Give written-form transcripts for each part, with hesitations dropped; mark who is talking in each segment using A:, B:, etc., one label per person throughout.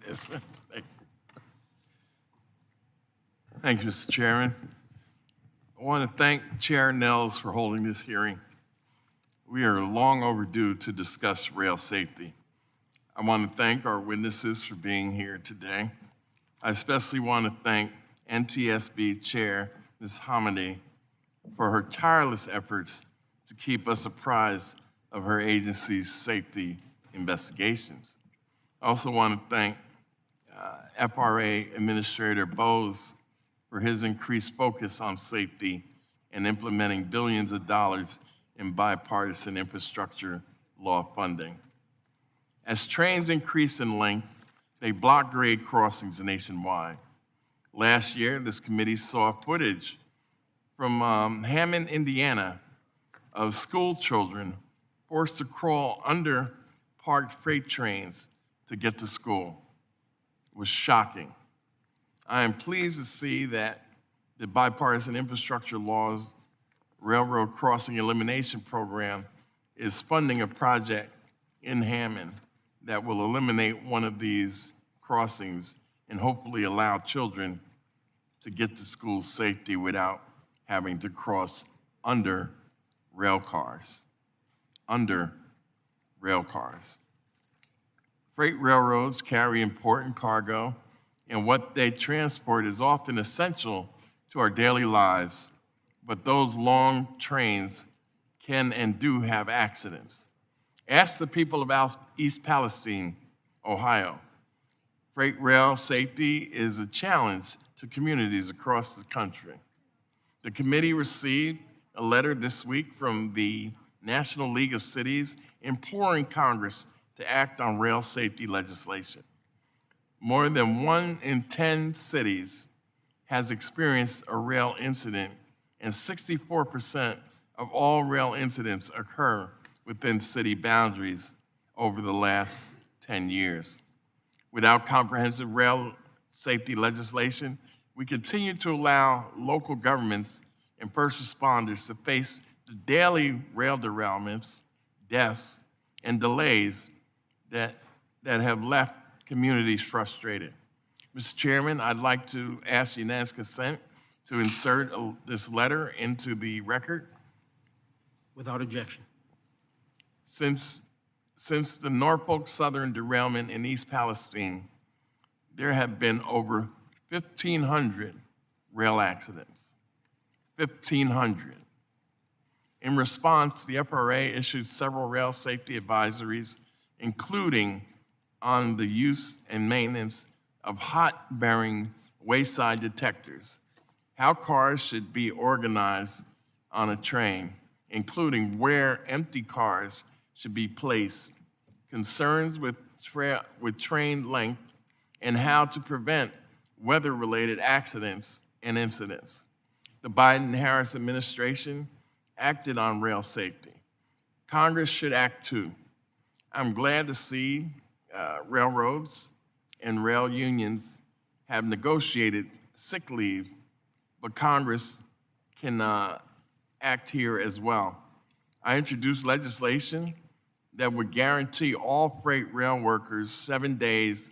A: Yes. Thank you, Mr. Chairman. I want to thank Chair Nels for holding this hearing. We are long overdue to discuss rail safety. I want to thank our witnesses for being here today. I especially want to thank NTSB Chair Ms. Hamady for her tireless efforts to keep us apprised of her agency's safety investigations. I also want to thank FRA Administrator Bowes for his increased focus on safety and implementing billions of dollars in bipartisan infrastructure law funding. As trains increase in length, they block grade crossings nationwide. Last year, this committee saw footage from Hammond, Indiana, of school children forced to crawl under parked freight trains to get to school. It was shocking. I am pleased to see that the bipartisan infrastructure law's Railroad Crossing Elimination Program is funding a project in Hammond that will eliminate one of these crossings and hopefully allow children to get to school safely without having to cross under rail cars. Under rail cars. Freight railroads carry important cargo, and what they transport is often essential to our daily lives, but those long trains can and do have accidents. Ask the people of East Palestine, Ohio. Freight rail safety is a challenge to communities across the country. The committee received a letter this week from the National League of Cities imploring Congress to act on rail safety legislation. More than 1 in 10 cities has experienced a rail incident, and 64% of all rail incidents occur within city boundaries over the last 10 years. Without comprehensive rail safety legislation, we continue to allow local governments and first responders to face the daily rail derailments, deaths, and delays that have left communities frustrated. Mr. Chairman, I'd like to ask unanimous consent to insert this letter into the record.
B: Without objection.
A: Since the Norfolk Southern derailment in East Palestine, there have been over 1,500 rail accidents. 1,500. In response, the FRA issued several rail safety advisories, including on the use and maintenance of hot-bearing wayside detectors, how cars should be organized on a train, including where empty cars should be placed, concerns with train length, and how to prevent weather-related accidents and incidents. The Biden-Harris administration acted on rail safety. Congress should act too. I'm glad to see railroads and rail unions have negotiated sick leave, but Congress can act here as well. I introduced legislation that would guarantee all freight rail workers 7 days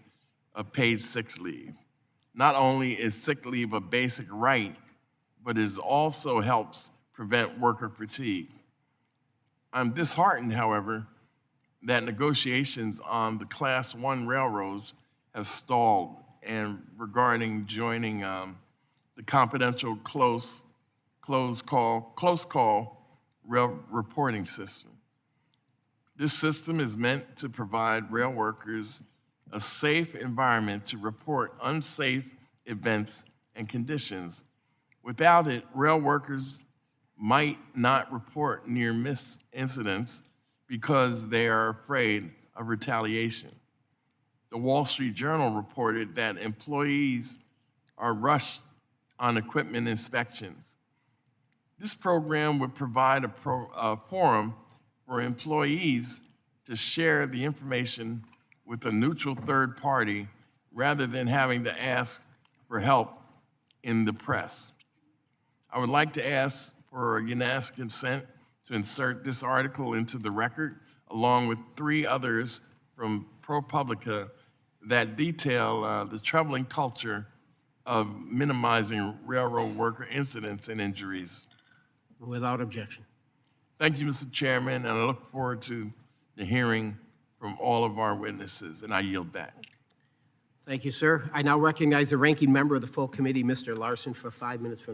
A: of paid sick leave. Not only is sick leave a basic right, but it also helps prevent worker fatigue. I'm disheartened, however, that negotiations on the Class 1 railroads have stalled and regarding joining the confidential close call rail reporting system. This system is meant to provide rail workers a safe environment to report unsafe events and conditions. Without it, rail workers might not report near-miss incidents because they are afraid of retaliation. The Wall Street Journal reported that employees are rushed on equipment inspections. This program would provide a forum for employees to share the information with a neutral third party rather than having to ask for help in the press. I would like to ask for unanimous consent to insert this article into the record, along with 3 others from ProPublica that detail the troubling culture of minimizing railroad worker incidents and injuries.
B: Without objection.
A: Thank you, Mr. Chairman, and I look forward to the hearing from all of our witnesses, and I yield back.
B: Thank you, sir. I now recognize the ranking member of the full committee, Mr. Larson, for 5 minutes for an opening.